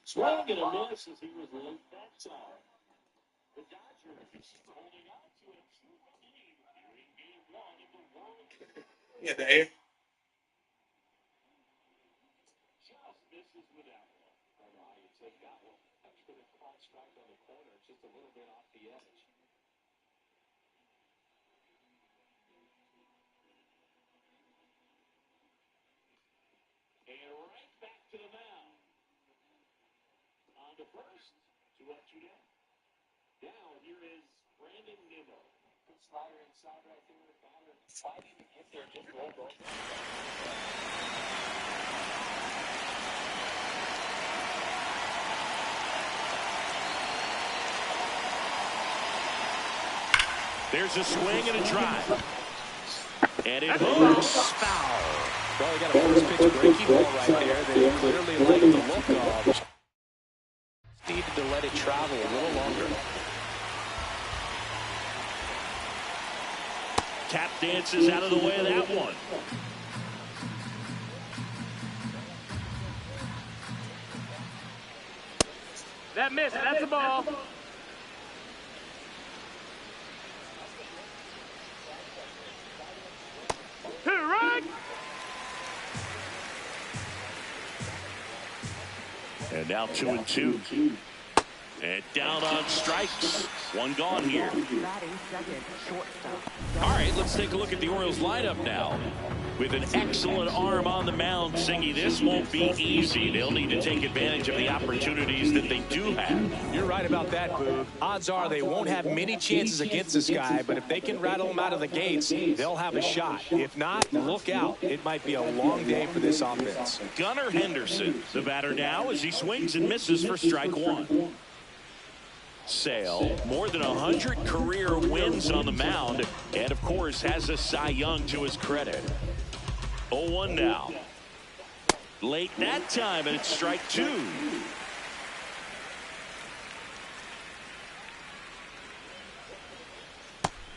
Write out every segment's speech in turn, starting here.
Swing and a miss as he was late that time. The Dodgers holding on to a 2-run lead here in Game 1 of the World Series. Yeah, the air. Just misses with that one. I don't know how you take that one. That's for the caught strike on the corner. It's just a little bit off the edge. And right back to the mound. On to first. 2 up, 2 down. Now here is Brandon Nimmo. Good slider inside right there. The batter fighting to get there. Just rolled over. There's a swing and a drive. And it hooks foul. Well, he got a first pitch breaking ball right there that he clearly liked the look of. Needed to let it travel a little longer. Tap dances out of the way of that one. That miss, that's a ball. Right. And now 2-2. And down on strikes. One gone here. All right, let's take a look at the Orioles lineup now. With an excellent arm on the mound, Singy, this won't be easy. They'll need to take advantage of the opportunities that they do have. You're right about that, Boog. Odds are they won't have many chances against this guy, but if they can rattle him out of the gates, they'll have a shot. If not, look out. It might be a long day for this offense. Gunnar Henderson, the batter now, as he swings and misses for strike one. Sale, more than 100 career wins on the mound, and of course has a Cy Young to his credit. 0-1 now. Late that time, and it's strike two.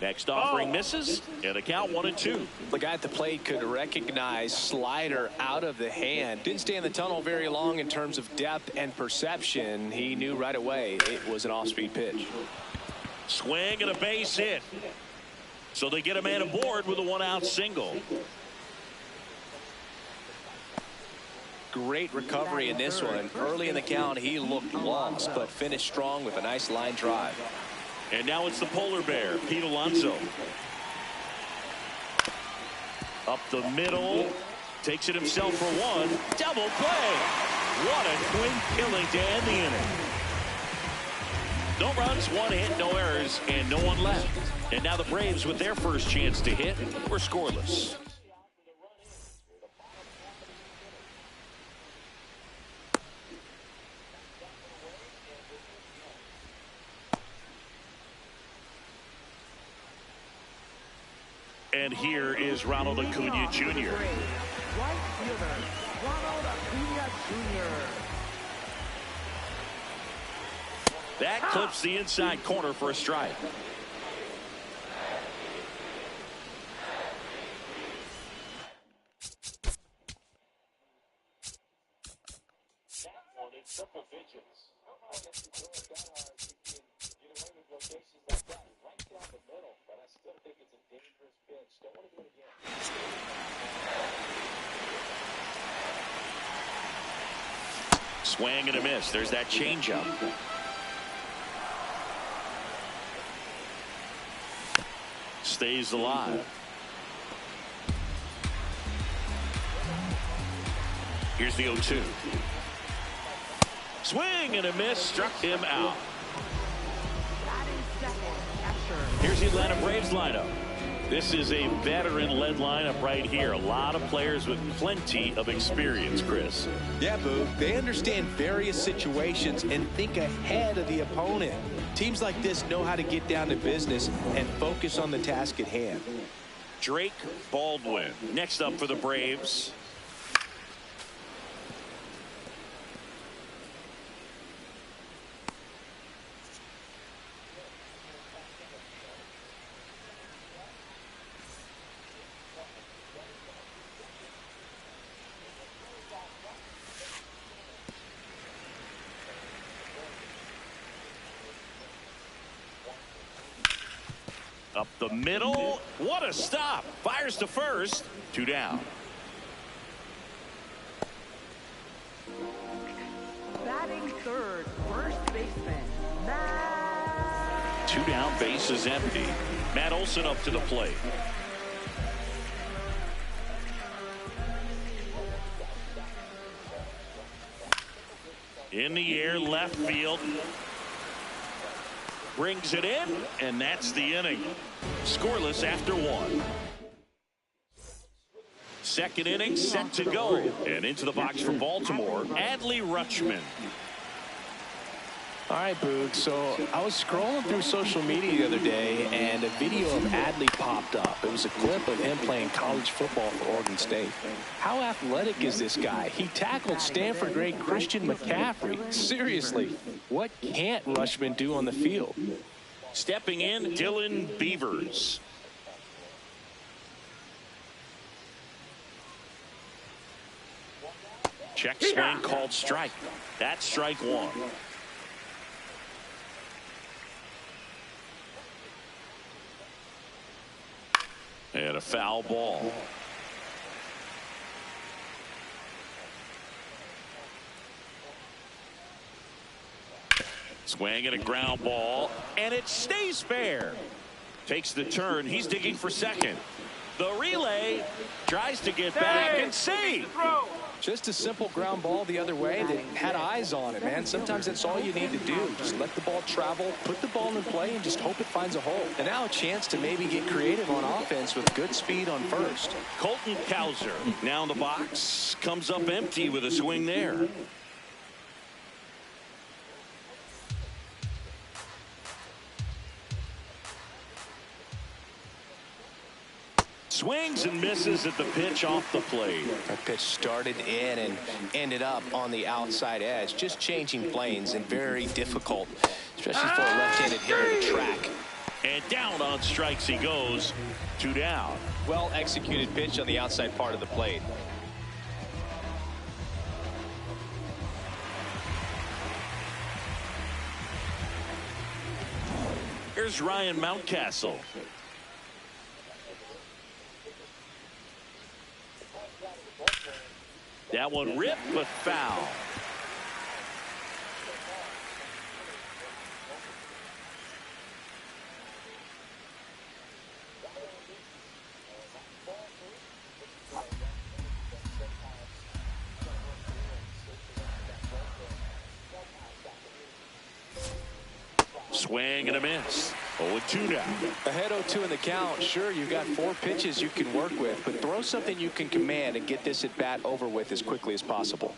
Next offering misses, and the count 1-2. The guy at the plate could recognize slider out of the hand. Didn't stay in the tunnel very long in terms of depth and perception. He knew right away it was an off-speed pitch. Swing and a base hit. So they get a man aboard with a one-out single. Great recovery in this one. Early in the count, he looked lost, but finished strong with a nice line drive. And now it's the polar bear, Pete Alonso. Up the middle. Takes it himself for one. Double play. What a quick killing to end the inning. No runs, one hit, no errors, and no one left. And now the Braves, with their first chance to hit, were scoreless. And here is Ronald Acuna Jr. Right fielder, Ronald Acuna Jr. That clips the inside corner for a strike. Swing and a miss. There's that changeup. Stays alive. Here's the 0-2. Swing and a miss. Struck him out. Here's the Atlanta Braves lineup. This is a veteran-led lineup right here. A lot of players with plenty of experience, Chris. Yeah, Boo. They understand various situations and think ahead of the opponent. Teams like this know how to get down to business and focus on the task at hand. Drake Baldwin next up for the Braves. Up the middle. What a stop. Fires to first. 2 down. Batting third, first baseman, Matt. 2 down, base is empty. Matt Olson up to the plate. In the air, left field. Brings it in, and that's the inning. Scoreless after 1. Second inning set to go. And into the box for Baltimore, Rlhske. All right, Boog. So I was scrolling through social media the other day, and a video of Adley popped up. It was a clip of him playing college football for Oregon State. How athletic is this guy? He tackled Stanford great Christian McCaffrey. Seriously, what can't Rlhske do on the field? Stepping in, Dylan Beavers. Check swing called strike. That's strike 1. And a foul ball. Swing and a ground ball, and it stays fair. Takes the turn. He's digging for second. The relay tries to get back and see. Just a simple ground ball the other way that had eyes on it, man. Sometimes that's all you need to do. Just let the ball travel, put the ball in play, and just hope it finds a hole. And now a chance to maybe get creative on offense with good speed on first. Colton Cowser now in the box. Comes up empty with a swing there. Swings and misses at the pitch off the plate. That pitch started in and ended up on the outside edge. Just changing planes and very difficult, especially for a left-handed hitter to track. And down on strikes he goes. 2 down. Well executed pitch on the outside part of the plate. Here's Ryan Mountcastle. That one ripped, but foul. Swing and a miss. 0-2 now. Ahead 0-2 in the count. Sure, you've got 4 pitches you can work with, but throw something you can command and get this at bat over with as quickly as possible.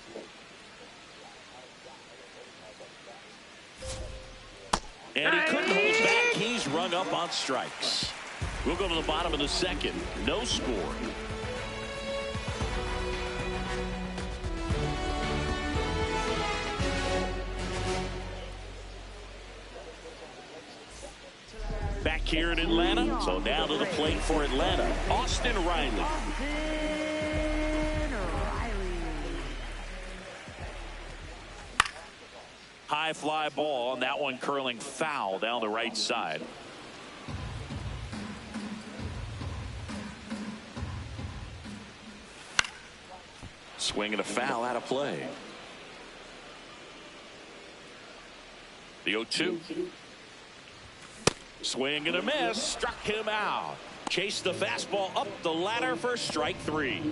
And he couldn't hold back. He's rung up on strikes. We'll go to the bottom of the second. No score. Back here in Atlanta. So now to the plate for Atlanta, Austin Riley. High fly ball, and that one curling foul down the right side. Swing and a foul out of play. The 0-2. Swing and a miss. Struck him out. Chased the fastball up the ladder for strike 3.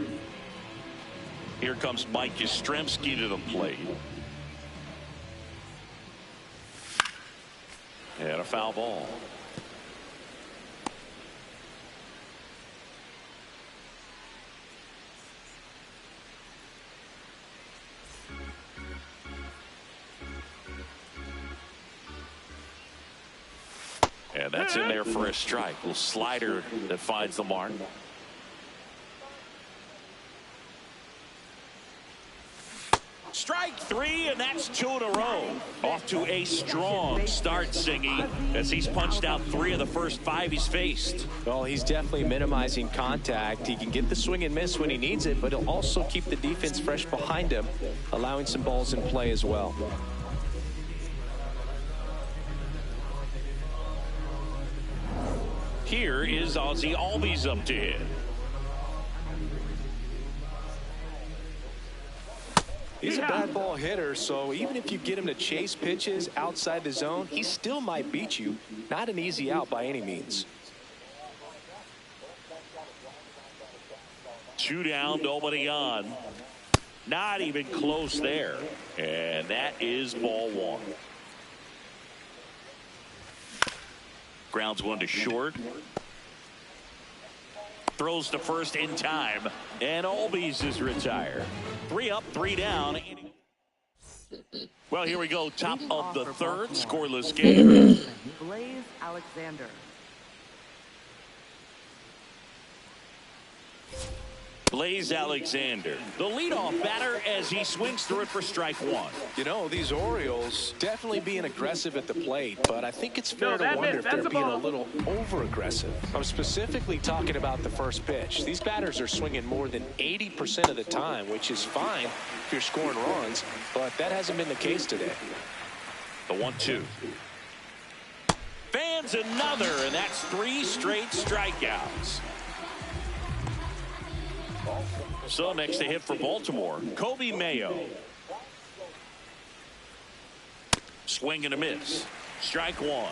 Here comes Mike Yastrzemski to the plate. And a foul ball. And that's in there for a strike. Little slider that finds the mark. Strike 3, and that's 2 in a row. Off to a strong start, Singy, as he's punched out 3 of the first 5 he's faced. Well, he's definitely minimizing contact. He can get the swing and miss when he needs it, but he'll also keep the defense fresh behind him, allowing some balls in play as well. Here is Ozzie Albies up to hit. He's a bad ball hitter, so even if you get him to chase pitches outside the zone, he still might beat you. Not an easy out by any means. 2 down, nobody on. Not even close there. And that is ball 1. Grounds 1 to short. Throws to first in time. And Albies is retired. 3 up, 3 down. Well, here we go. Top of the 3rd. Scoreless game. Blaze Alexander. Blaze Alexander, the leadoff batter, as he swings through it for strike 1. You know, these Orioles definitely being aggressive at the plate, but I think it's fair to wonder if they're being a little over-aggressive. I'm specifically talking about the first pitch. These batters are swinging more than 80% of the time, which is fine if you're scoring runs, but that hasn't been the case today. The 1-2. Fans another, and that's 3 straight strikeouts. So next to hit for Baltimore, Kobe Mayo. Swing and a miss. Strike 1.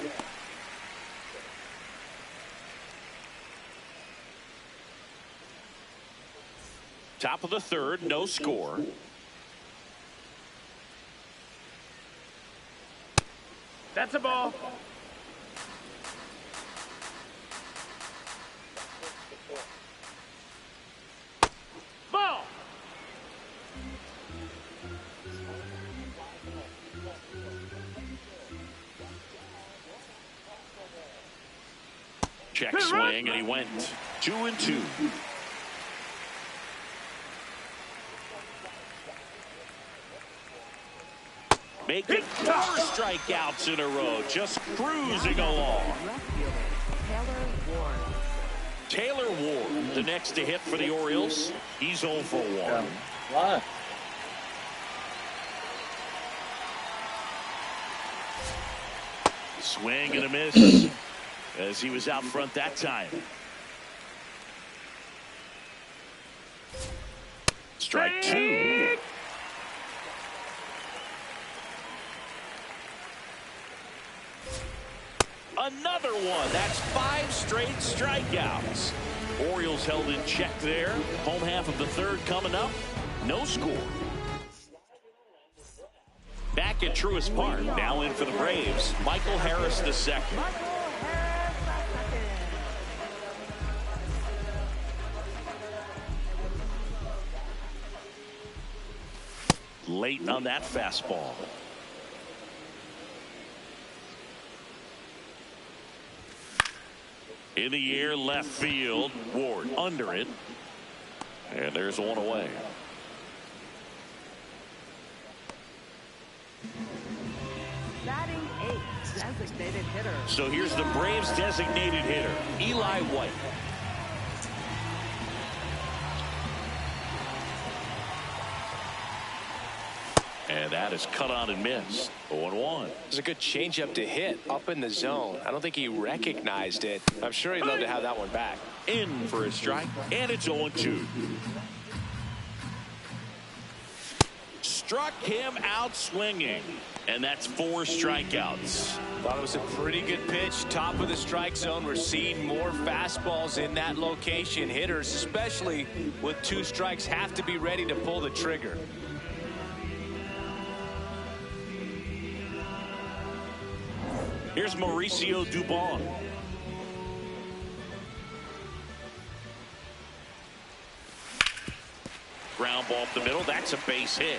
Top of the 3rd, no score. That's a ball. Ball. Check swing, and he went 2-2. Making 4 strikeouts in a row, just cruising along. Taylor Ward, the next to hit for the Orioles. He's 0 for 1. What? Swing and a miss as he was out front that time. Strike 2. Another one. That's 5 straight strikeouts. Orioles held in check there. Home half of the 3rd coming up. No score. Back at Truist Park. Now in for the Braves. Michael Harris II. Late on that fastball. In the air, left field. Ward under it. And there's one away. Batting 8, designated hitter. So here's the Braves' designated hitter, Eli White. And that is cut on and missed. 0-1. It's a good changeup to hit up in the zone. I don't think he recognized it. I'm sure he'd love to have that one back. In for a strike, and it's 0-2. Struck him out swinging, and that's 4 strikeouts. Thought it was a pretty good pitch. Top of the strike zone. We're seeing more fastballs in that location. Hitters, especially with 2 strikes, have to be ready to pull the trigger. Here's Mauricio Dubon. Ground ball up the middle. That's a base hit.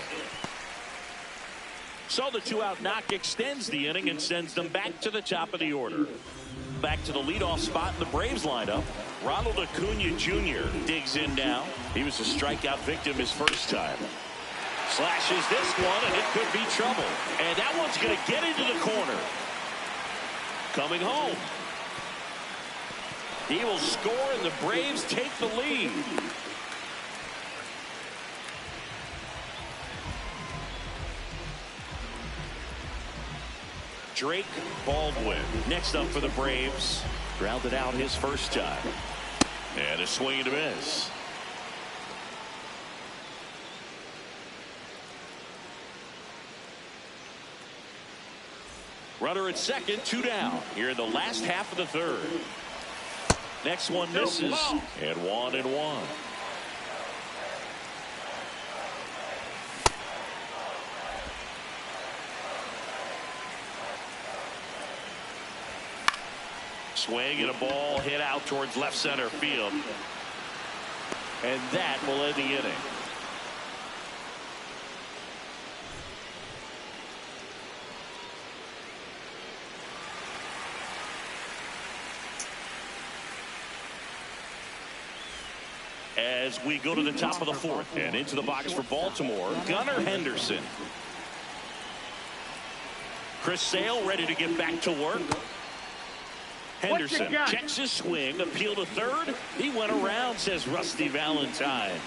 So the 2-out knock extends the inning and sends them back to the top of the order. Back to the leadoff spot in the Braves lineup. Ronald Acuna Jr. digs in now. He was a strikeout victim his first time. Slashes this one, and it could be trouble. And that one's going to get into the corner. Coming home. He will score, and the Braves take the lead. Drake Baldwin next up for the Braves. Grounded out his first time. And a swing and a miss. Runner at second, 2 down. Here in the last half of the third. Next one misses. And 1-1. Swing and a ball hit out towards left center field. And that will end the inning. As we go to the top of the fourth and into the box for Baltimore, Gunnar Henderson. Chris Sale ready to get back to work. Henderson checks his swing, appeal to third. He went around, says Rusty Valentine.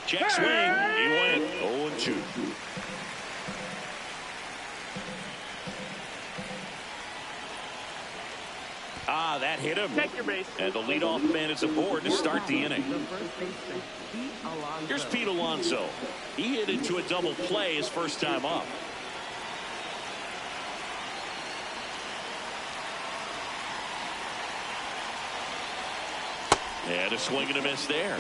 Check swing. He went 0-2. That hit him. Take your base. And the leadoff man is aboard to start the inning. Here's Pete Alonso. He hit into a double play his first time up. And a swing and a miss there.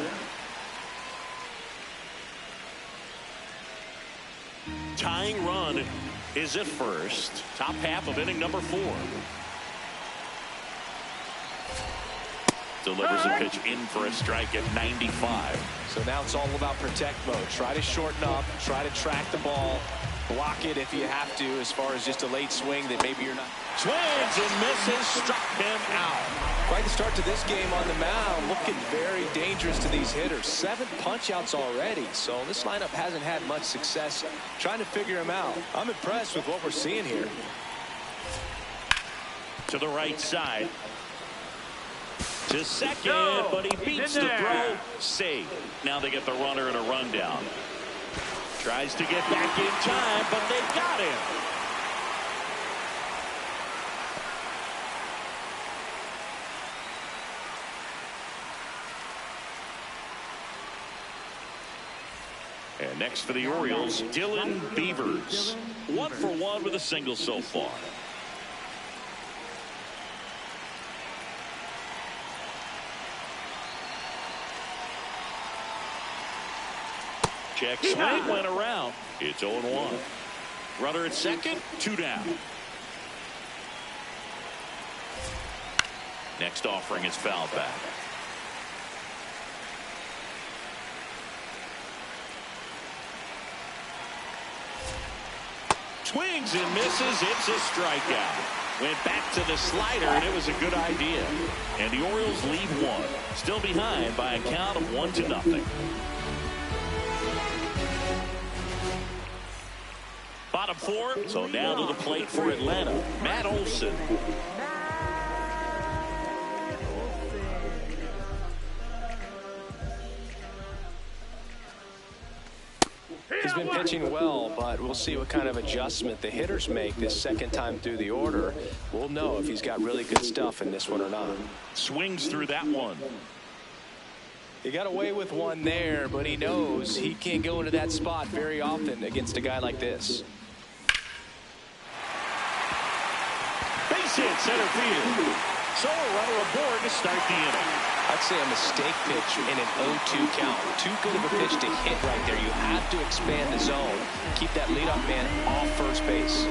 Tying run is at first. Top half of inning number 4. Delivers a pitch in for a strike at 95. So now it's all about protect mode. Try to shorten up, try to track the ball, block it if you have to, as far as just a late swing that maybe you're not. Swings and misses, struck him out. Quite the start to this game on the mound, looking very dangerous to these hitters. 7 punch-outs already, so this lineup hasn't had much success trying to figure him out. I'm impressed with what we're seeing here. To the right side. To second, but he beats the throw. Safe. Now they get the runner and a rundown. Tries to get back in time, but they got him. And next for the Orioles, Dylan Beavers. 1 for 1 with a single so far. Check swing went around. It's 0-1. Runner at second, 2 down. Next offering is fouled back. Swings and misses. It's a strikeout. Went back to the slider, and it was a good idea. And the Orioles lead 1. Still behind by a count of 1-0. Bottom 4, so now to the plate for Atlanta, Matt Olson. He's been pitching well, but we'll see what kind of adjustment the hitters make this second time through the order. We'll know if he's got really good stuff in this one or not. Swings through that one. He got away with one there, but he knows he can't go into that spot very often against a guy like this. Base hit, center field. So a runner aboard to start the inning. I'd say a mistake pitch in an 0-2 count. Too good of a pitch to hit right there. You have to expand the zone. Keep that leadoff man off first base.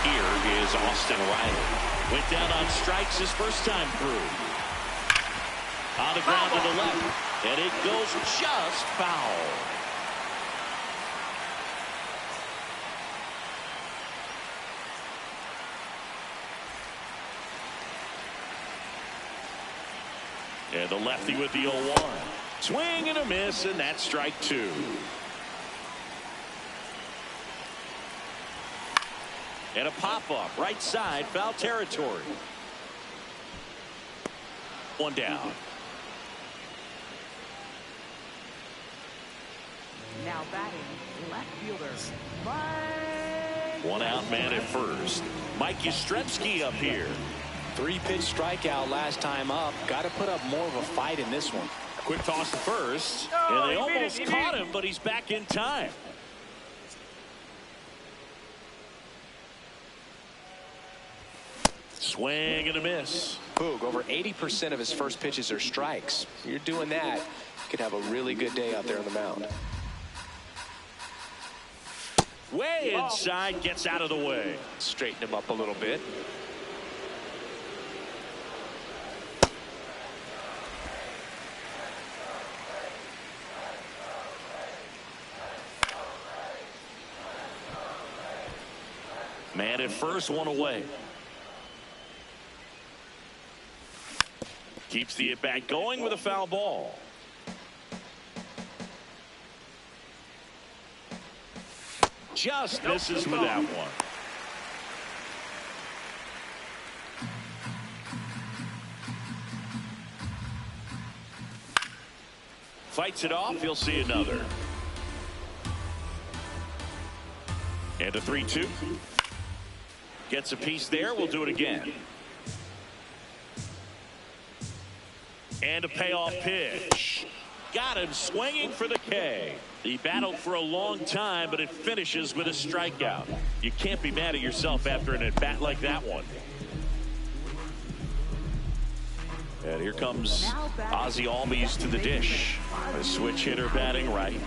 Here is Austin Riley. Went down on strikes his first time through. On the ground to the left. And it goes just foul. And the lefty with the 0-1. Swing and a miss, and that's strike 2. And a pop-up, right side, foul territory. 1 down. Now batting, left fielder, Mike. One out man at first. Mike Rlhske up here. 3-pitch strikeout last time up. Got to put up more of a fight in this one. Quick toss to first. Oh, and they he beat almost it, caught him, but he's back in time. Swing and a miss. Boog, over 80% of his first pitches are strikes. You're doing that, you could have a really good day out there on the mound. Way inside, gets out of the way. Straighten him up a little bit. Man at first, one away. Keeps the at-bat going with a foul ball. Just misses with that one. Fights it off. He'll see another. And a 3-2. Gets a piece there. We'll do it again. And a payoff pitch. Got him swinging for the K. He battled for a long time, but it finishes with a strikeout. You can't be mad at yourself after an at-bat like that one. And here comes Ozzie Albies to the dish. A switch hitter batting right.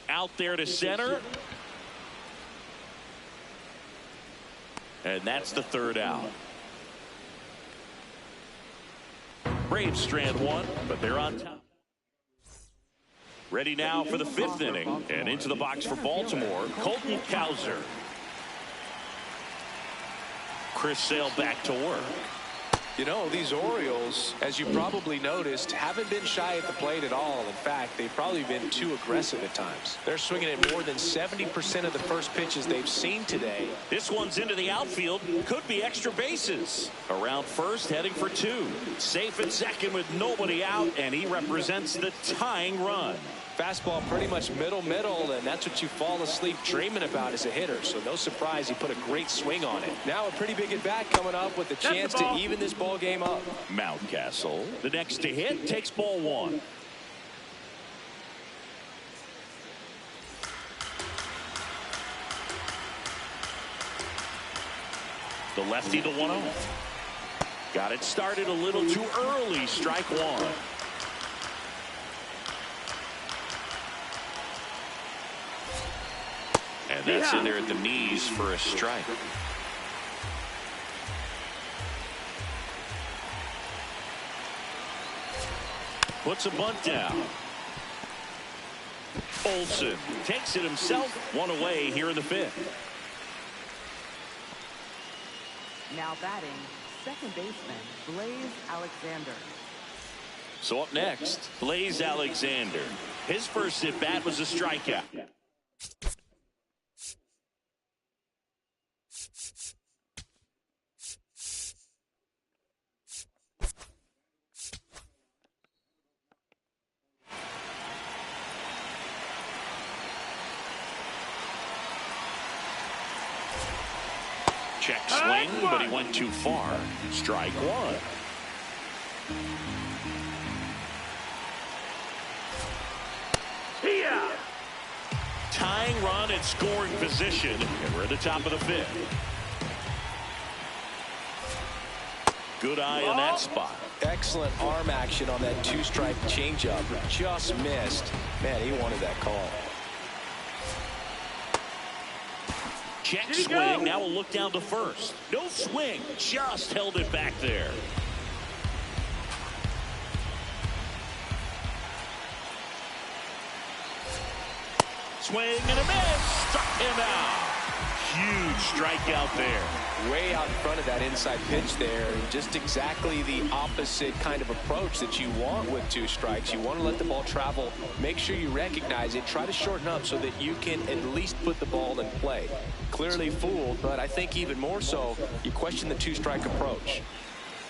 Out there to center. And that's the third out. Braves strand one, but they're on top. Ready now for the 5th inning. And into the box for Baltimore, Colton Cowser. Chris Sale back to work. You know, these Orioles, as you probably noticed, haven't been shy at the plate at all. In fact, they've probably been too aggressive at times. They're swinging at more than 70% of the first pitches they've seen today. This one's into the outfield. Could be extra bases. Around first, heading for 2. Safe at second with nobody out, and he represents the tying run. Fastball pretty much middle, and that's what you fall asleep dreaming about as a hitter. So no surprise he put a great swing on it. Now a pretty big at-bat coming up with the chance to even this ball game up. Mountcastle, the next to hit, takes ball 1. The lefty to 1-0. Got it started a little too early. Strike 1. And that's in there at the knees for a strike. Puts a bunt down. Olsen takes it himself. One away here in the 5th. Now batting, second baseman, Blaze Alexander. So up next, Blaze Alexander. His first at-bat was a strikeout. Check swing, but he went too far. Strike 1. Yeah. Tying run at scoring position, and we're at the top of the 5th. Good eye on that spot. Excellent arm action on that 2-strike changeup. Just missed. Man, he wanted that call. Check swing. Now we'll look down to first. No swing. Just held it back there. Swing and a miss. Struck him out. Huge strikeout there. way out in front of that inside pitch there. Just exactly the opposite kind of approach that you want with 2 strikes. You want to let the ball travel. Make sure you recognize it. Try to shorten up so that you can at least put the ball in play. Clearly fooled, but I think even more so, you question the 2-strike approach.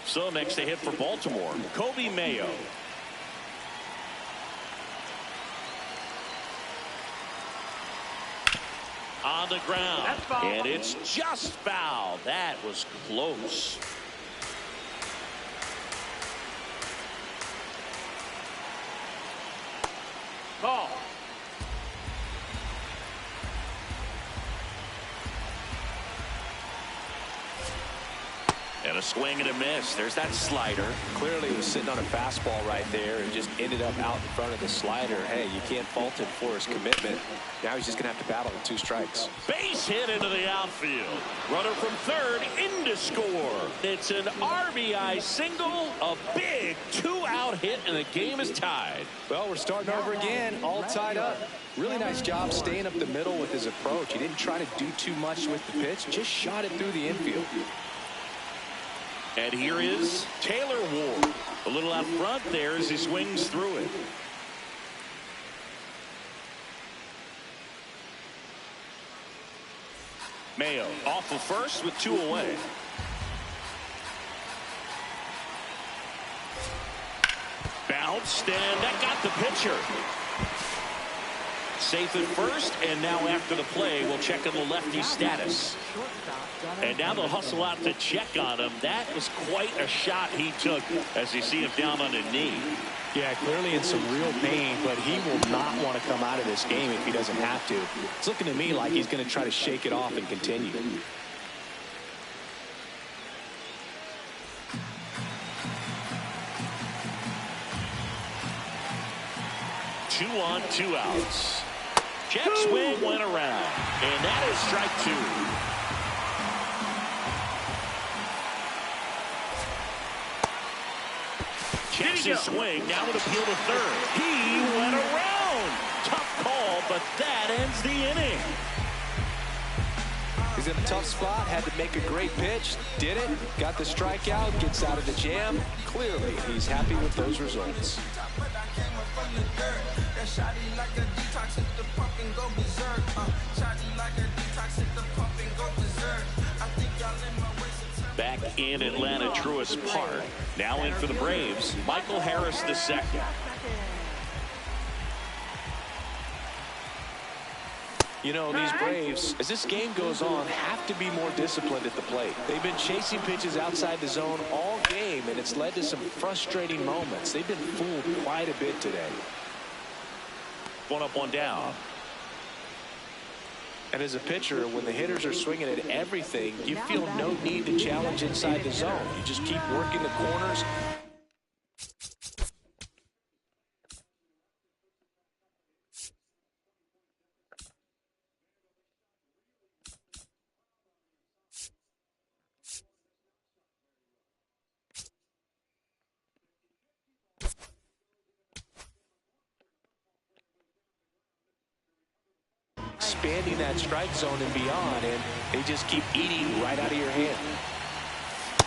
So next they hit for Baltimore, Kobe Mayo. On the ground, and it's just foul. That was close. Ball. And a swing and a miss. There's that slider. Clearly he was sitting on a fastball right there and just ended up out in front of the slider. Hey, you can't fault him for his commitment. Now he's just going to have to battle with 2 strikes. Base hit into the outfield. Runner from third in to score. It's an RBI single, a big 2-out hit, and the game is tied. Well, we're starting over again, all tied up. Really nice job staying up the middle with his approach. He didn't try to do too much with the pitch, just shot it through the infield. And here is Taylor Ward. A little out front there as he swings through it. Mayo off of first with 2 away. Bounced, and that got the pitcher. Safe at first, and now after the play, we'll check on the lefty's status. And now they'll hustle out to check on him. That was quite a shot he took as you see him down on a knee. Yeah, clearly in some real pain, but he will not want to come out of this game if he doesn't have to. It's looking to me like he's going to try to shake it off and continue. Two on, 2 outs. Jet swing went around, and that is strike 2. Checks his swing, now with appeal to third. He went around. Tough call, but that ends the inning. He's in a tough spot, had to make a great pitch, did it, got the strikeout, gets out of the jam. Clearly, he's happy with those results. Back in Atlanta, Truist Park. Now in for the Braves, Michael Harris II. You know, these Braves, as this game goes on, have to be more disciplined at the plate. They've been chasing pitches outside the zone all game, and it's led to some frustrating moments. They've been fooled quite a bit today. 1 up, 1 down. And as a pitcher, when the hitters are swinging at everything, you feel no need to challenge inside the zone. You just keep working the corners. Expanding that strike zone and beyond, and they just keep eating right out of your hand.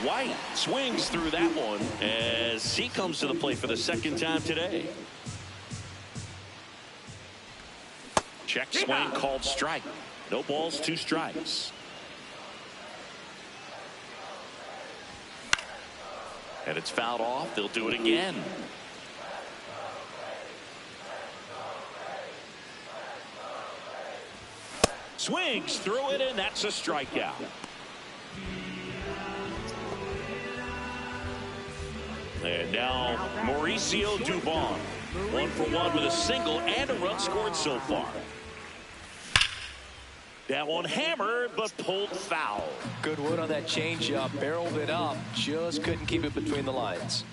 White swings through that one as he comes to the plate for the 2nd time today. Check swing called strike. No balls, 2 strikes. And it's fouled off. They'll do it again. Swings through it, and that's a strikeout. And now Mauricio Dubon, 1 for 1 with a single and a run scored so far. That one hammered, but pulled foul. Good wood on that changeup, barreled it up, just couldn't keep it between the lines.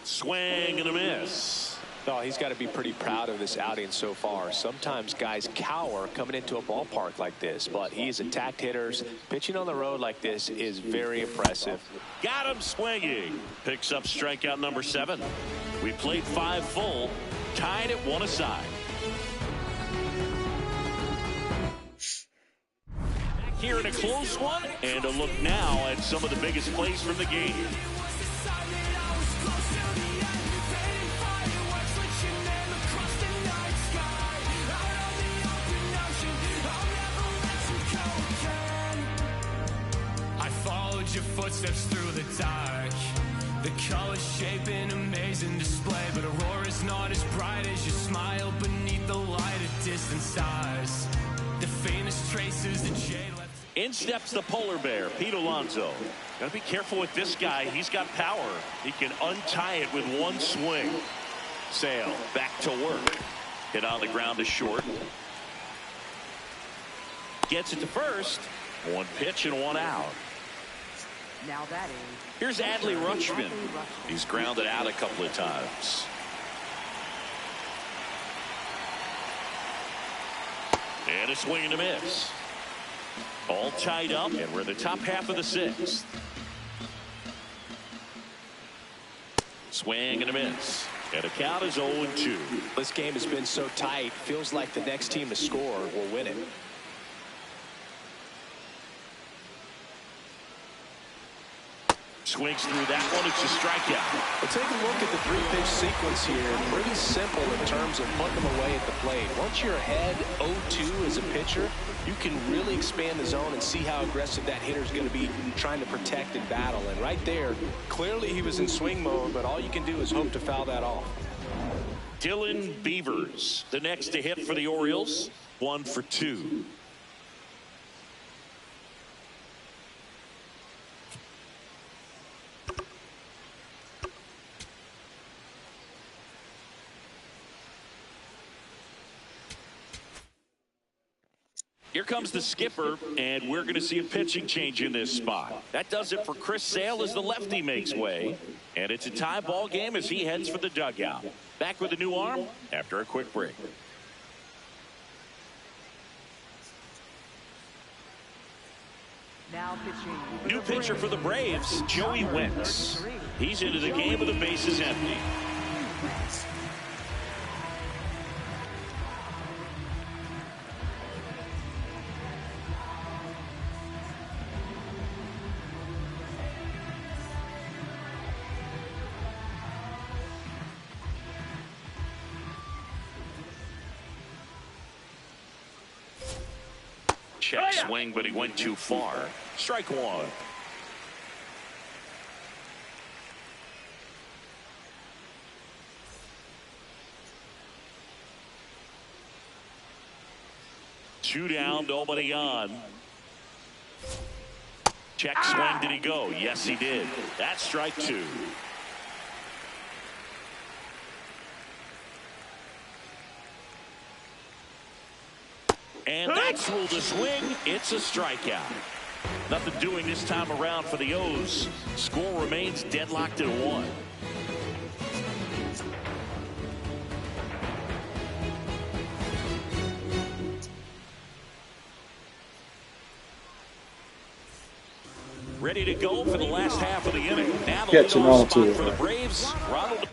Swing and a miss. Oh, he's got to be pretty proud of this outing so far. Sometimes guys cower coming into a ballpark like this, but he's attacked hitters. Pitching on the road like this is very impressive. Got him swinging. Picks up strikeout number 7. We played 5 full, tied at 1 aside. Back here in a close one, and a look now at some of the biggest plays from the game. I followed your footsteps through the dark. The colors shaping amazing display, but Aurora's not as bright as your smile beneath the light of distant stars. The faintest traces of jade left. In steps the polar bear, Pete Alonso. Gotta be careful with this guy. He's got power. He can untie it with one swing. Sale back to work. Hit on the ground to short. Gets it to first. One pitch and one out. Now batting. Here's Rlhske. He's grounded out a couple of times. And a swing and a miss. All tied up, and we're in the top half of the sixth. Swing and a miss. And the count is 0-2. This game has been so tight, feels like the next team to score will win it. Swings through that one. It's a strikeout. But take a look at the three-pitch sequence here. Pretty simple in terms of putting them away at the plate. Once you're ahead 0-2 as a pitcher, you can really expand the zone and see how aggressive that hitter is going to be trying to protect and battle. And right there, clearly he was in swing mode, but all you can do is hope to foul that off. Dylan Beavers, the next to hit for the Orioles. 1 for 2. Here comes the skipper, and we're going to see a pitching change in this spot. That does it for Chris Sale as the lefty makes way. And it's a tie ball game as he heads for the dugout. Back with a new arm after a quick break. Now pitching. New pitcher for the Braves, Joey Wentz. He's into the game with the bases empty. Check swing, but he went too far. Strike one. Two down, nobody on. Check swing, did he go? Yes, he did. That's strike two. And that's ruled a swing. It's a strikeout. Nothing doing this time around for the O's. Score remains deadlocked at 1. Ready to go for the last half of the inning. Now the leadoff spot for the Braves. Ronald.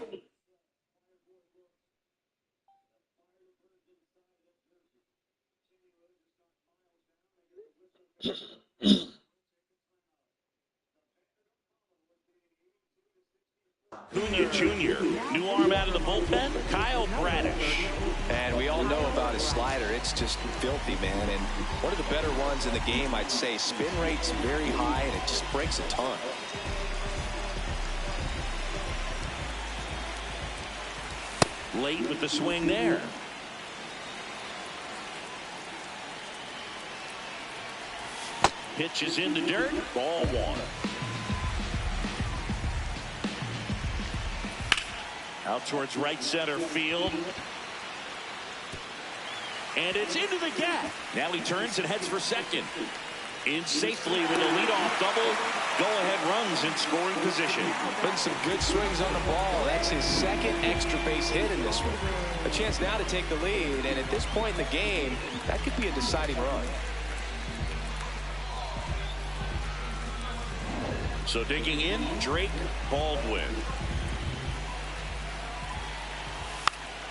Cunha Jr., new arm out of the bullpen, Kyle Bradish. And we all know about his slider. It's just filthy, man. And one of the better ones in the game, I'd say. Spin rate's very high, and it just breaks a ton. Late with the swing there. Pitches in the dirt. Ball one. Out towards right center field. And it's into the gap. Now he turns and heads for second. In safely with a leadoff double. Go-ahead runs in scoring position. Putting some good swings on the ball. That's his second extra base hit in this one. A chance now to take the lead. And at this point in the game, that could be a deciding run. So digging in, Drake Baldwin.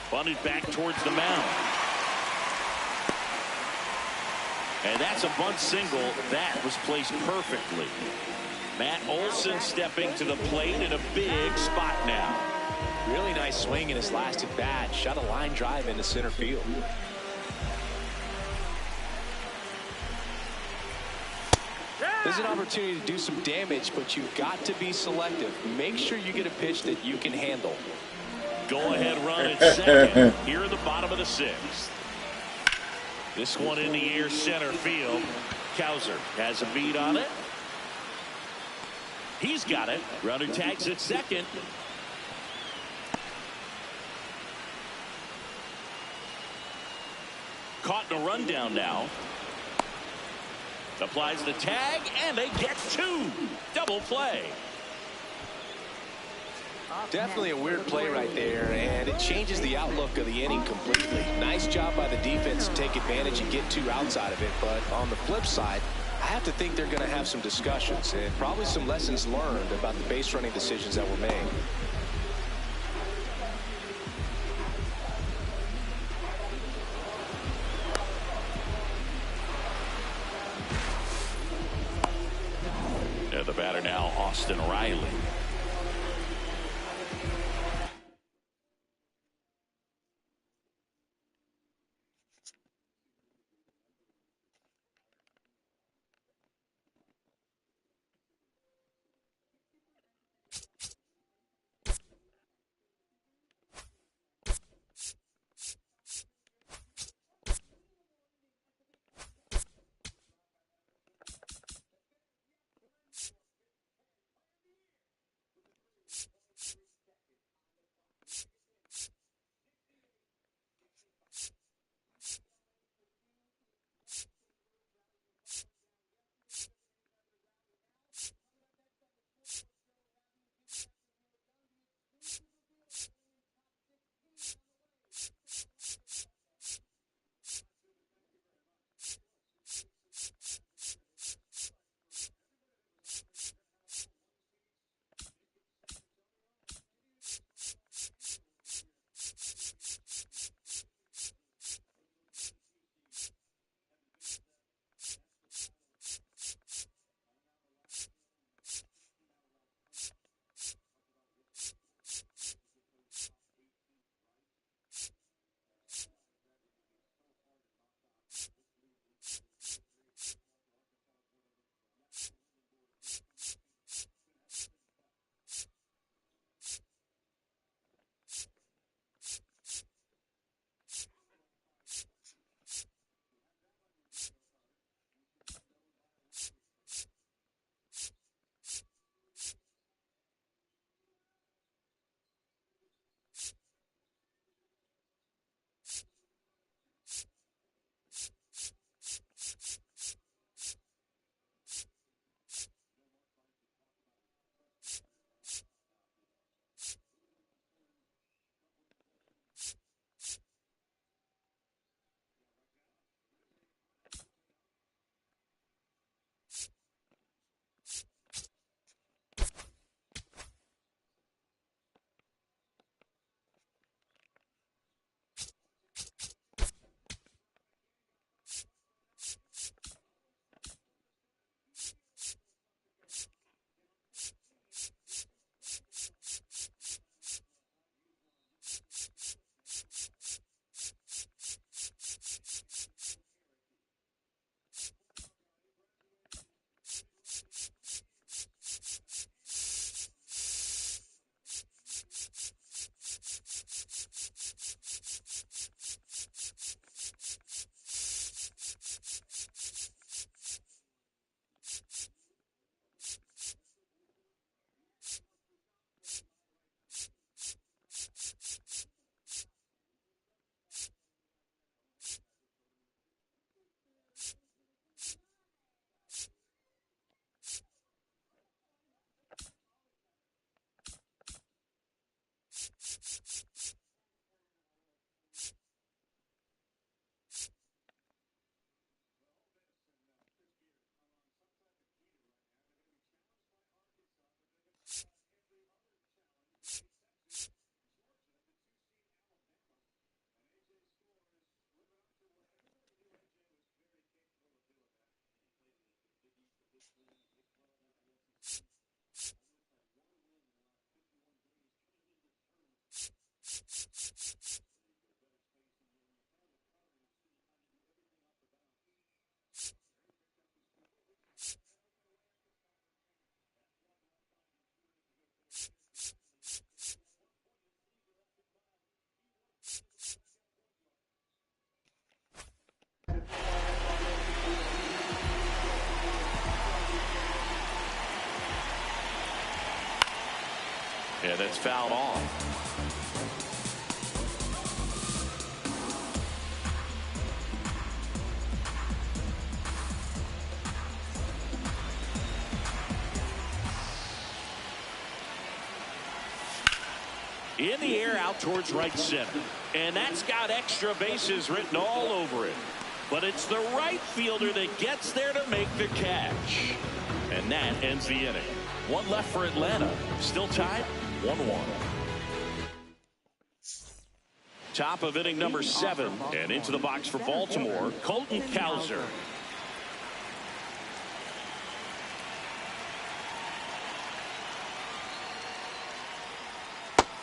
Bunted back towards the mound. And that's a bunt single that was placed perfectly. Matt Olson stepping to the plate in a big spot now. Really nice swing in his last at bat. Shot a line drive into center field. There's an opportunity to do some damage, but you've got to be selective. Make sure you get a pitch that you can handle. Go-ahead run at second here in the bottom of the sixth. This one in the air center field. Cowser has a beat on it. He's got it. Runner tags at second. Caught in a rundown now. Applies the tag, and they get two. Double play. Definitely a weird play right there, and it changes the outlook of the inning completely. Nice job by the defense to take advantage and get two outs out of it, but on the flip side, I have to think they're going to have some discussions and probably some lessons learned about the base running decisions that were made. The batter now, Austin Riley. And that's fouled off. In the air out towards right center. And that's got extra bases written all over it. But it's the right fielder that gets there to make the catch. And that ends the inning. One left for Atlanta. Still tied 1-1. Top of inning number 7. And into the box for Baltimore, Colton Cowser.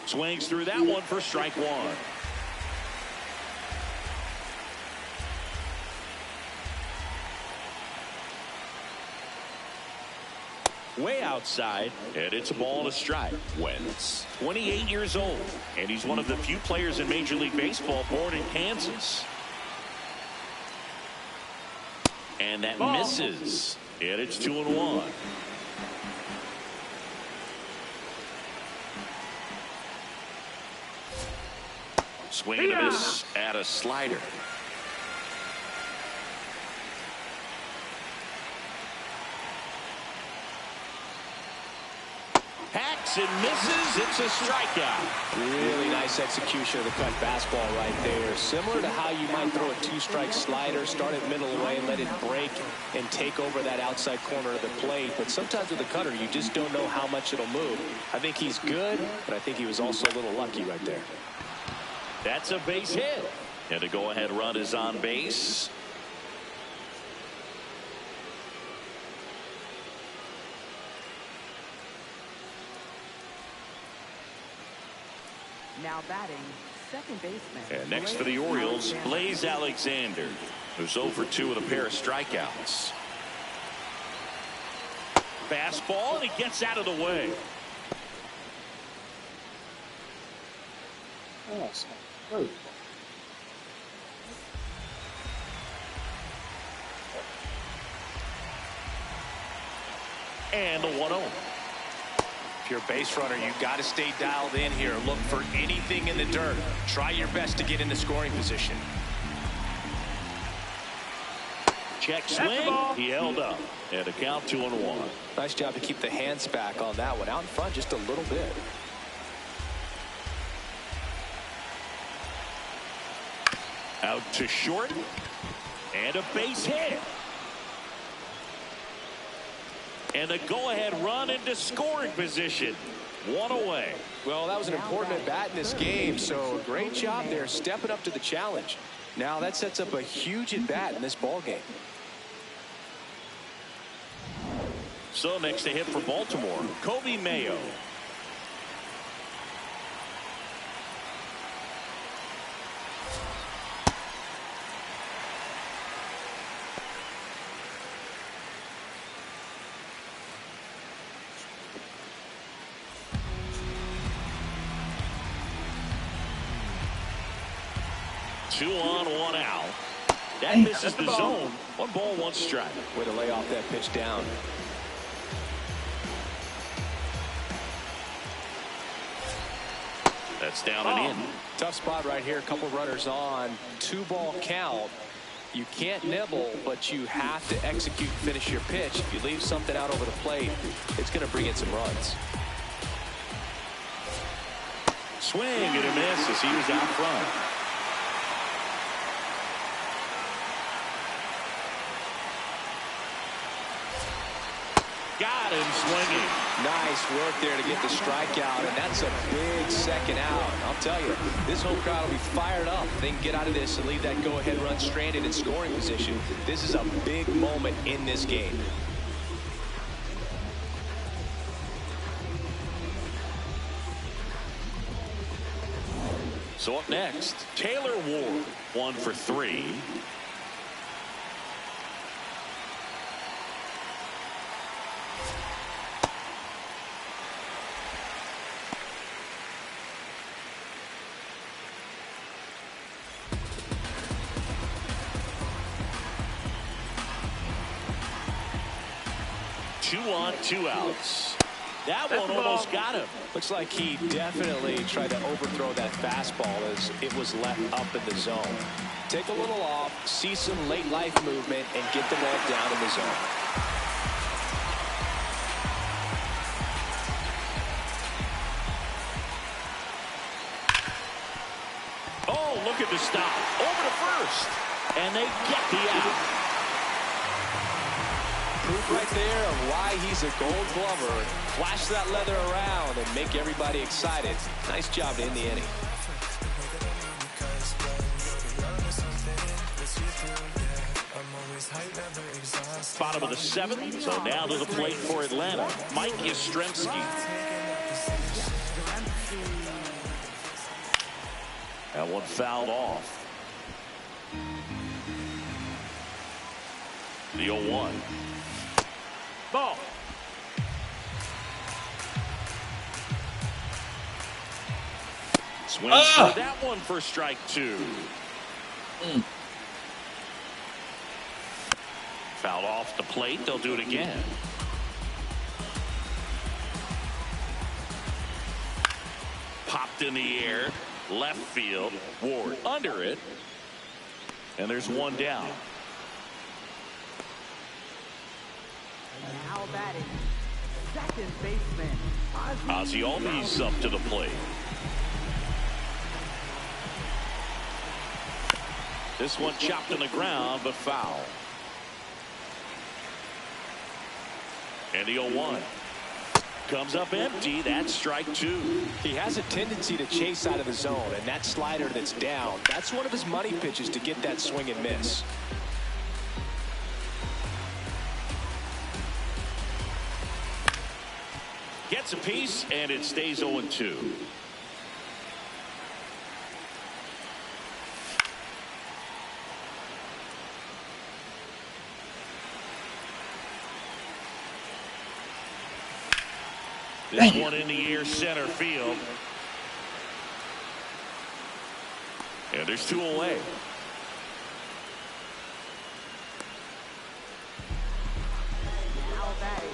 Swings through that one for strike 1. Way outside, and it's a ball and a strike. Wentz, 28 years old, and he's one of the few players in Major League Baseball born in Kansas. And that misses, and it's 2-1. Swing and a miss at a slider. Hacks and misses. It's a strikeout. Really nice execution of the cut fastball right there. Similar to how you might throw a 2-strike slider, start it middle away, and let it break and take over that outside corner of the plate. But sometimes with the cutter, you just don't know how much it'll move. I think he's good, but I think he was also a little lucky right there. That's a base hit. And a go-ahead run is on base. Now batting, second baseman. And next for the Orioles, Blaze Alexander, who's 0 for 2 with a pair of strikeouts. Fastball, and he gets out of the way. And the 1-0. If you're a base runner, you got to stay dialed in here. Look for anything in the dirt. Try your best to get into scoring position. Check swing. He held up. And a count 2-1. Nice job to keep the hands back on that one. Out in front just a little bit. Out to short. And a base hit. And a go-ahead run into scoring position. 1 away. Well, that was an important at-bat in this game, so great job there stepping up to the challenge. Now that sets up a huge at-bat in this ball game. So next to hit for Baltimore, Kobe Mayo. Two on, 1 out. That misses the zone. 1 ball, 1 strike. Way to lay off that pitch down. That's down and in. Tough spot right here. A couple runners on. 2-ball count. You can't nibble, but you have to execute and finish your pitch. If you leave something out over the plate, it's going to bring in some runs. Swing and a miss as he was out front. Got him swinging. Nice work there to get the strikeout, and that's a big second out. I'll tell you, this home crowd will be fired up. They can get out of this and leave that go-ahead run stranded in scoring position. This is a big moment in this game. So up next, Taylor Ward, 1 for 3. Two on, 2 outs. That That's one the ball. almost got him. Looks like he definitely tried to overthrow that fastball as it was left up in the zone. Take a little off, see some late life movement, and get the ball down in the zone. Oh, look at the stop. Over to first. And they get the out. Proof right there of why he's a Gold Glover. Flash that leather around and make everybody excited. Nice job to end the inning. Bottom of the seventh. So now to the plate for Atlanta, Mike Rlhske. That one fouled off. The 0-1. Ball. Swings for that one for strike two. Fouled off the plate. They'll do it again. Popped in the air. Left field. Ward under it. And there's one down. Now batting, second baseman, Ozzie Albies up to the plate. This one chopped in the ground, but foul. And the 0-1 comes up empty. That's strike two. He has a tendency to chase out of the zone, and that slider that's down, that's one of his money pitches to get that swing and miss. Gets a piece, and it stays 0-2. This one in the air, center field. And there's two away. now batting,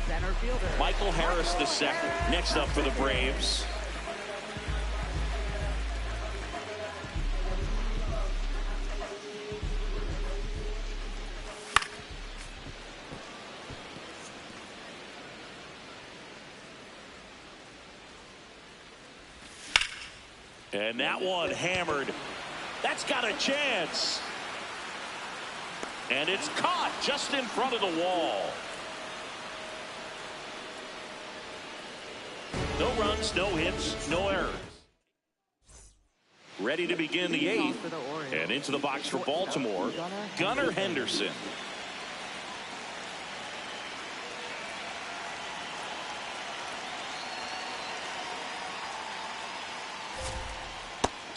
center fielder. Michael Harris the second. Next up for the Braves. And that one hammered. That's got a chance. And it's caught just in front of the wall. No runs, no hits, no errors. Ready to begin the eighth. And into the box for Baltimore, Gunnar Henderson.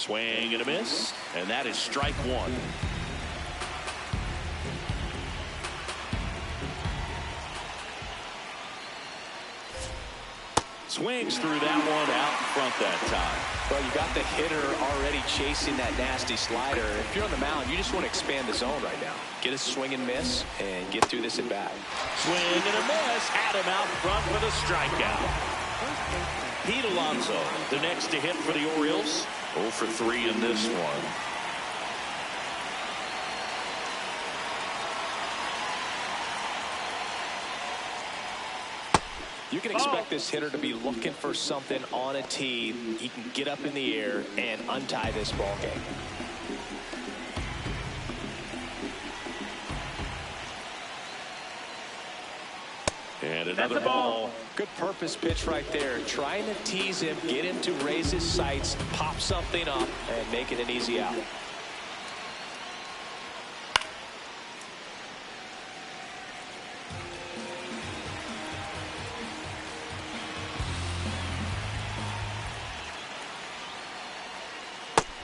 Swing and a miss, and that is strike one. Swings through that one out in front that time. Well, you got the hitter already chasing that nasty slider. If you're on the mound, you just want to expand the zone right now. Get a swing and miss and get through this at bat. Swing and a miss, had him out front for the strikeout. Pete Alonso, the next to hit for the Orioles. 0 for 3 in this one. You can expect this hitter to be looking for something on a tee. He can get up in the air and untie this ball game. And another That's a ball. ball. Good purpose pitch right there. Trying to tease him, get him to raise his sights, pop something up, and make it an easy out.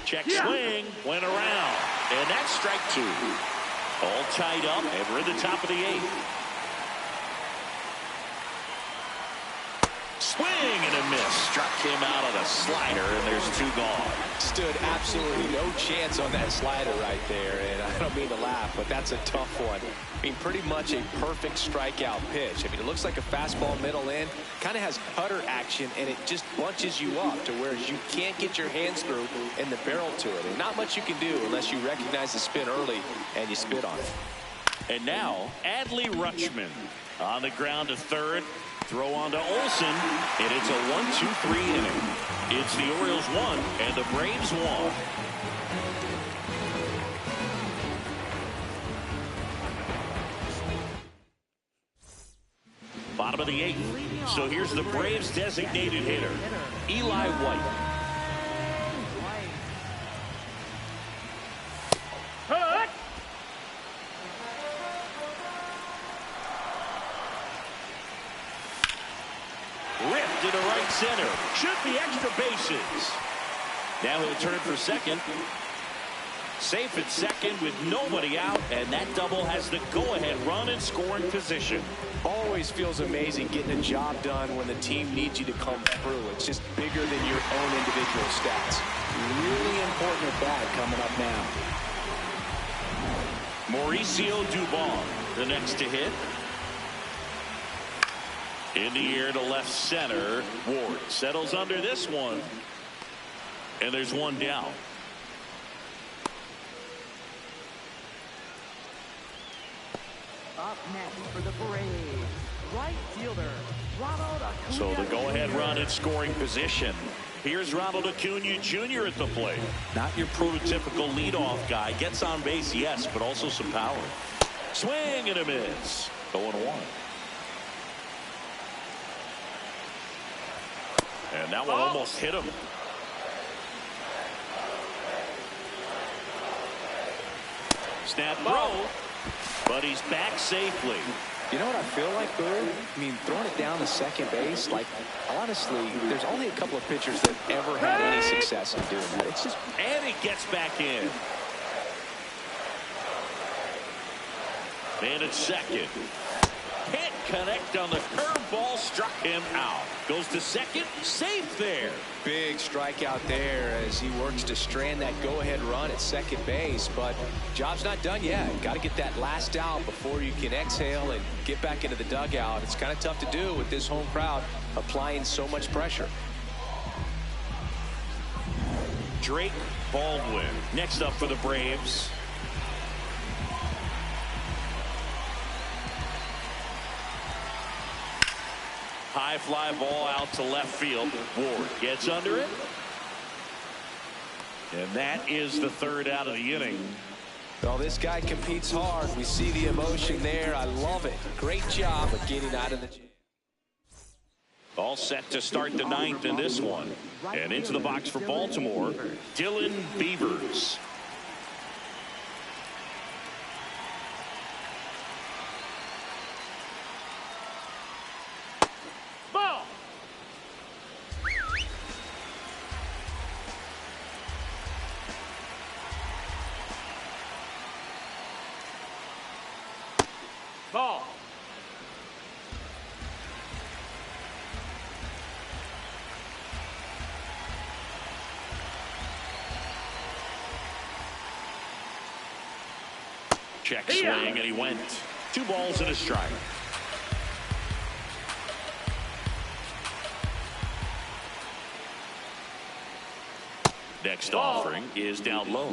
Check swing, went around. And that's strike two. All tied up, and we're at the top of the eighth. Swing and a miss. Struck him out on a slider, and there's two gone. stood absolutely no chance on that slider right there, and I don't mean to laugh, but that's a tough one. I mean, pretty much a perfect strikeout pitch. I mean, it looks like a fastball middle in, kind of has cutter action, and it just bunches you up to where you can't get your hands through and the barrel to it. And not much you can do unless you recognize the spin early and you spit on it. And now, Rlhske on the ground to third. Throw on to Olsen, and it's a 1-2-3 inning. It's the Orioles 1 and the Braves 1. Bottom of the 8th. So here's the Braves designated hitter, Eli White. Ripped to the right center. Should be extra bases. Now he'll turn for second. Safe at second with nobody out, and that double has the go-ahead run in scoring position. Always feels amazing getting a job done when the team needs you to come through. It's just bigger than your own individual stats. Really important at bat coming up now. Mauricio Dubon, the next to hit. In the air to left center. Ward settles under this one. And there's one down. Up next for the Braves, right fielder, Ronald Acuna. So the go-ahead run in scoring position. Here's Ronald Acuna Jr. at the plate. Not your prototypical leadoff guy. Gets on base, yes, but also some power. Swing and a miss. 0-1. And that one almost hit him. Snap throw, but he's back safely. You know what I feel like, Boo? I mean, throwing it down to second base, like, honestly, there's only a couple of pitchers that ever had any success in doing that. It's just... And he gets back in. And it's second. Can't connect on the curveball, struck him out. Goes to second, safe there. Big strikeout there as he works to strand that go-ahead run at second base, but job's not done yet. Got to get that last out before you can exhale and get back into the dugout. It's kind of tough to do with this home crowd applying so much pressure. Drake Baldwin next up for the Braves. High fly ball out to left field. Ward gets under it. And that is the third out of the inning. Well, this guy competes hard. We see the emotion there. I love it. Great job of getting out of the jam. All set to start the ninth in this one. And into the box for Baltimore, Dylan Beavers. Ball. Check swing, and he went. 2 balls and a strike. Next offering is down low.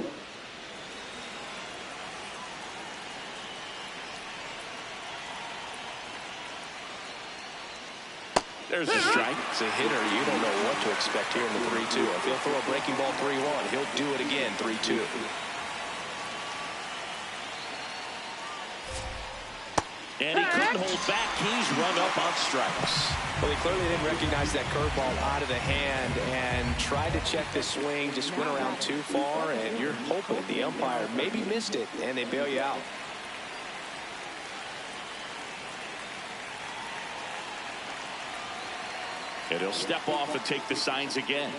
There's a strike. As a hitter, you don't know what to expect here in the 3-2. If he'll throw a breaking ball 3-1, he'll do it again 3-2. And he couldn't hold back. He's run up on strikes. Well, he clearly didn't recognize that curveball out of the hand and tried to check the swing, just went around too far, and you're hoping the umpire maybe missed it, and they bail you out. And he'll step off and take the signs again.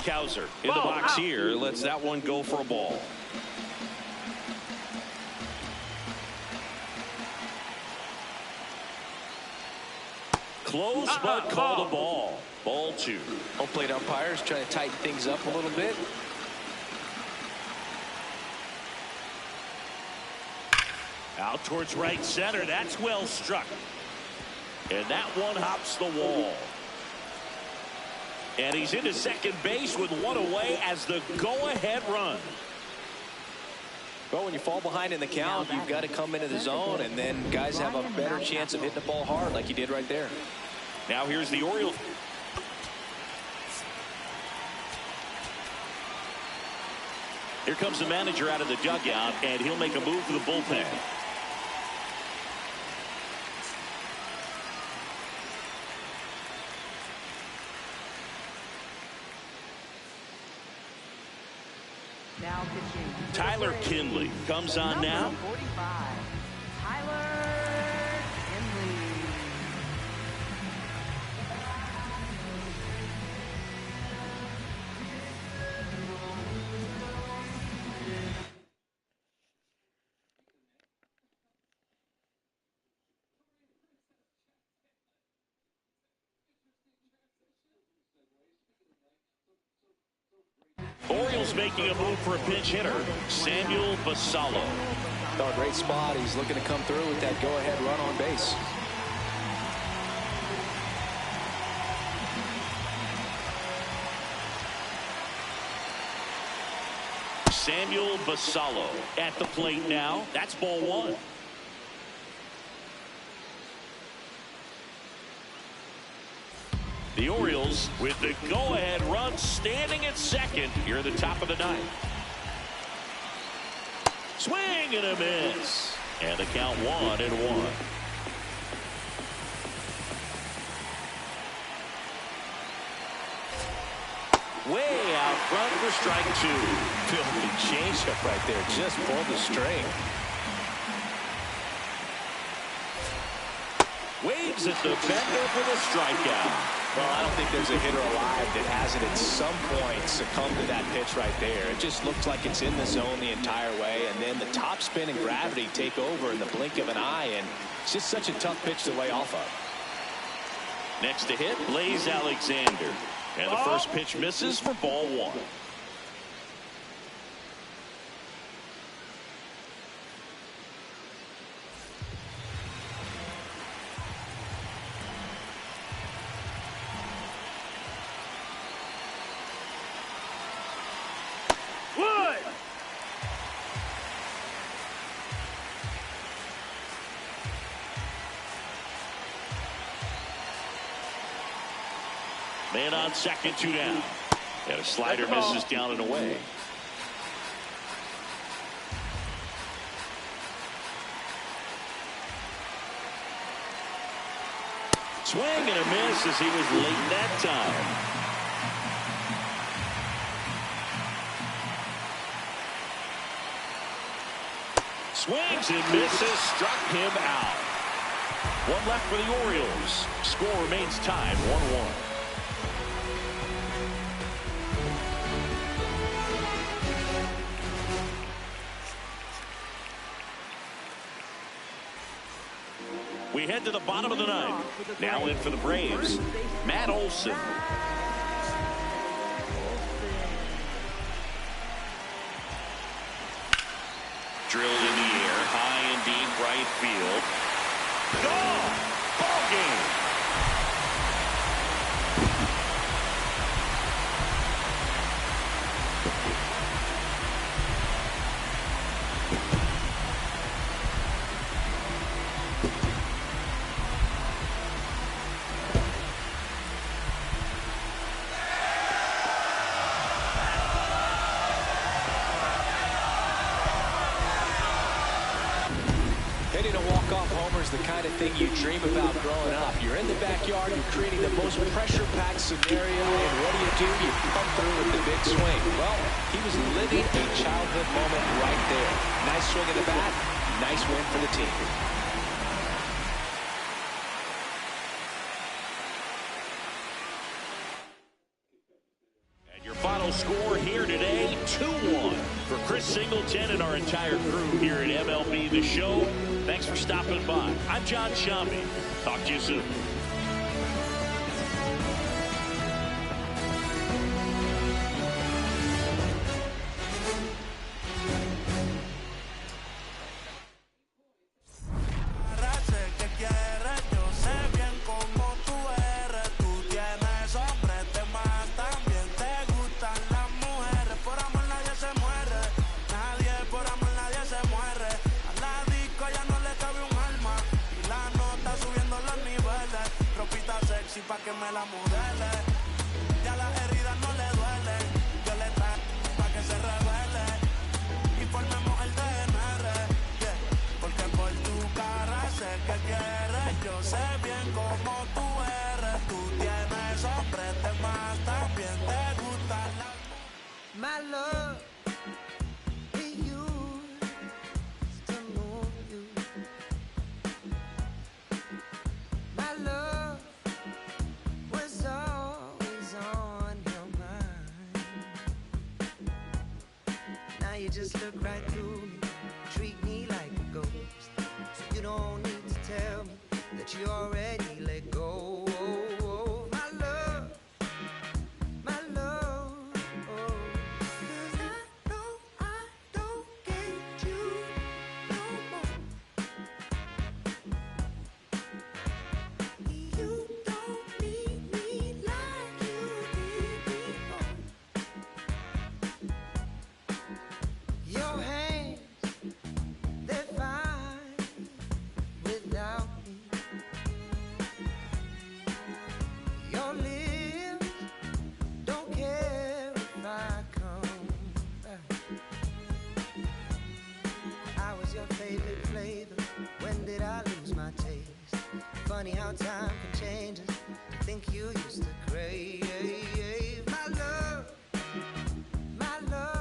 Kowser in the box here. Lets that one go for a ball. Close, but called a ball. Ball 2. Home plate umpires trying to tighten things up a little bit. Out towards right center. That's well struck. And that one hops the wall. And he's into second base with one away as the go-ahead run. Well, when you fall behind in the count, you've got to come into the zone, and then guys have a better chance of hitting the ball hard like you did right there. Now here's the Orioles. Here comes the manager out of the dugout, and he'll make a move for the bullpen. Now pitching. Tyler Kinley comes on now. 45. Tyler Kinley. Orioles making a move for a pinch hitter, Samuel Basallo. Oh, great spot. He's looking to come through with that go-ahead run on base. Samuel Basallo at the plate now. That's ball 1. The Orioles with the go-ahead run standing at second here at the top of the 9th. Swing and a miss. And the count 1-1. Way out front for strike 2. Filthy changeup right there. Just pulled the string. Waves at the bender for the strikeout. Well, I don't think there's a hitter alive that hasn't at some point succumbed to that pitch right there. It just looks like it's in the zone the entire way, and then the top spin and gravity take over in the blink of an eye, and it's just such a tough pitch to lay off of. Next to hit, Blaze Alexander. And the first pitch misses for ball 1. Man on second, 2 down. And a slider misses down and away. Swing and a miss as he was late that time. Swings and misses, struck him out. One left for the Orioles. Score remains tied, 1-1. We head to the bottom of the 9th. Now in for the Braves, Matt Olson. Drilled in the air, high and deep right field. Gone! Ball game. The kind of thing you dream about growing up. You're in the backyard, you're creating the most pressure-packed scenario, and what do? You come through with the big swing. Well, he was living a childhood moment right there. Nice swing of the bat, nice win for the team. And your final here today, 2-1. For Chris Singleton and our entire crew here at MLB The Show, thanks for stopping by. I'm John Shambi. Talk to you soon. Pa' que me la modele, ya las heridas no le duelen, yo le traigo pa' que se revele, y formemos el DNR, yeah. Porque por tu cara sé que quieres, yo sé bien cómo tú eres, tú tienes hombres de más, también te gustan las... My love. You just look right through me, treat me like a ghost. So you don't need to tell me that you already let go. My love, my love. Oh. 'Cause I know I don't get you no more. You don't need me like you did before. Your hands, they're fine without me. Your lips don't care if I come back. I was your favorite flavor. When did I lose my taste? Funny how time can change us. I think you used to crave my love, my love.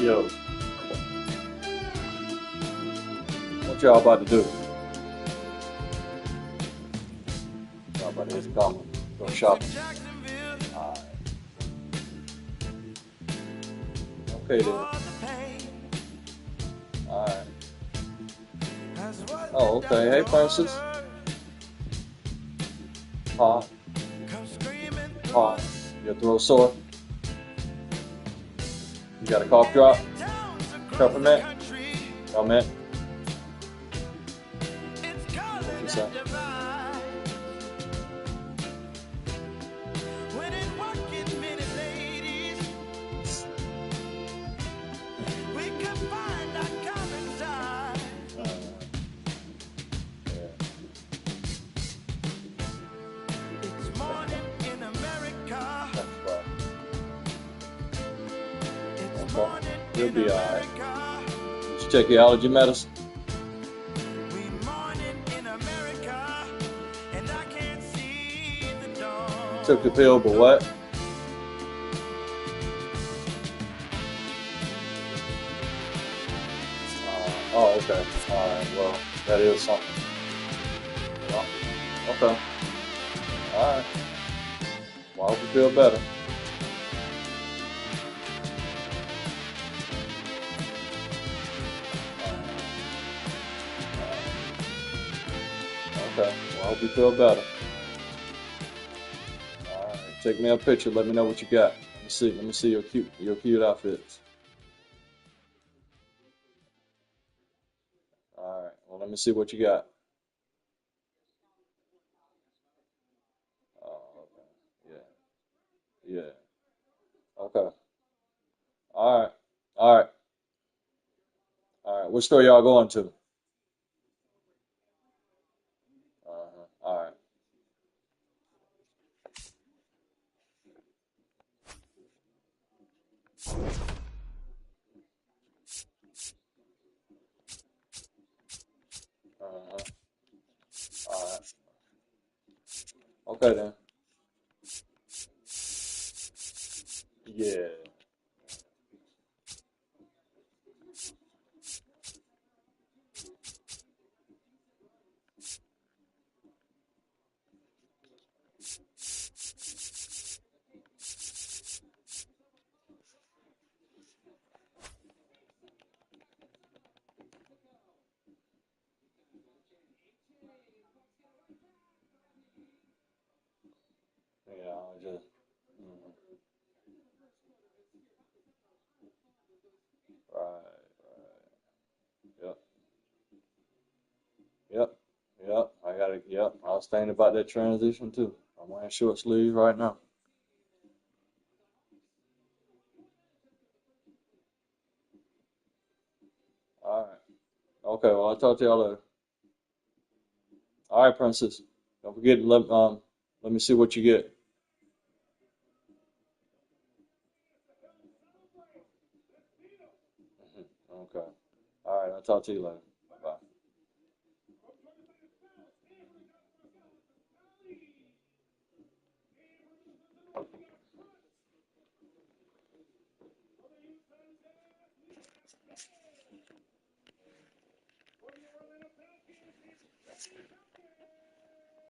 Yo. What y'all about to do? Y'all about to hit the go shopping. Alright. Okay then. Alright. Oh, okay. Hey, Francis. Hi. Hi. Your throat sore? You got a cough drop? Peppermint? Oh, man. What you say? You'll be alright. Did you take your allergy medicine? Took the pill, but what? Oh, okay. Alright, well, that is something. Well, okay. Alright. Well, I hope you feel better. Okay. Well, I hope you feel better. Alright. Take me a picture. Let me know what you got. Let me see your cute outfits. Alright. Well, let me see what you got. Oh, okay. Yeah. Yeah. Okay. Alright. Alright. Alright. What store y'all going to? Alright. Alright. Okay then. Yeah. Yeah, I just. Right. Yep. Yep. Yep. I got it. Yep. I was thinking about that transition too. I'm wearing short sleeves right now. All right. Okay. Well, I'll talk to y'all later. All right, Princess. Don't forget to let me see what you get. Okay. All right. I'll talk to you later. Bye.